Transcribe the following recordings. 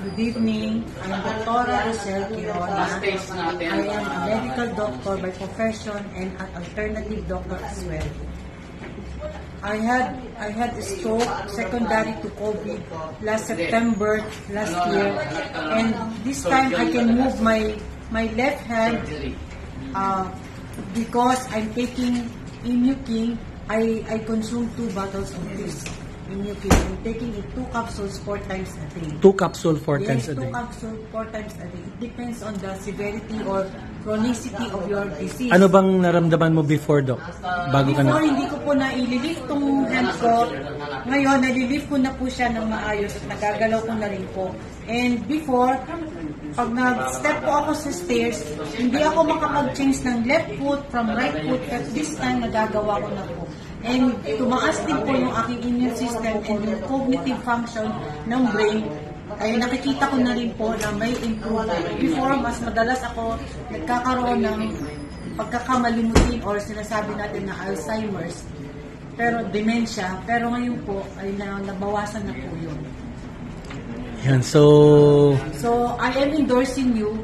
Good evening. I'm Dr. Rosel Quirona. I am a medical doctor by profession and an alternative doctor as well. I had a stroke secondary to COVID last September last year, and this time I can move my left hand because I'm taking Immuking. I consume 2 bottles of this Immuking. I'm taking it 2 capsules 4 times a day. 2 capsules 4 times a day? 2 capsules 4 times a day. It depends on the severity or chronicity of your disease. Ano bang naramdaman mo before, Doc? Bago ka na? Before, hindi ko po na-ililift tong hand ko. Ngayon, nalilift ko na po siya ng maayos at nagagalaw ko na rin po. And before, pag nag-step po ako sa stairs, hindi ako makapag-change ng left foot from right foot, at this time nagagawa ko na po. And tumaas din po yung aking immune system and yung cognitive function ng brain, ay nakikita ko na rin po na may improvement. Before, mas madalas ako nagkakaroon ng pagkakamalimutin or sinasabi natin na Alzheimer's, pero dementia, pero ngayon po ay nabawasan na po yun. Yan, so I am endorsing you.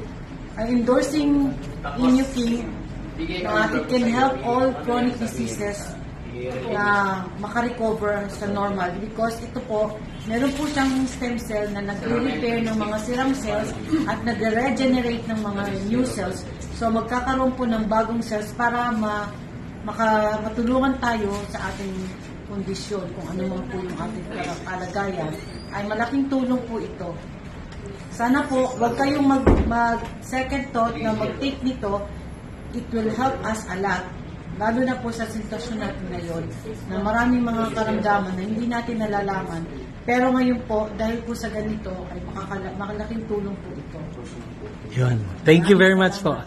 I'm endorsing Immuking na it can help all chronic diseases na makarecover sa normal, because ito po, meron po siyang stem cell na nagre-repair ng mga serum cells at nagre-regenerate ng mga new cells. So magkakaroon po ng bagong cells para matulungan tayo sa ating kondisyon, kung ano man po yung ating kalagayan. Ay malaking tulong po ito. Sana po, wag kayong mag-second thought na mag-take nito. It will help us a lot. Lalo na po sa sitwasyon natin ngayon, na maraming mga karamdaman na hindi natin nalalaman. Pero ngayon po, dahil po sa ganito, ay makalaking tulong po ito. yun. Thank you very much po.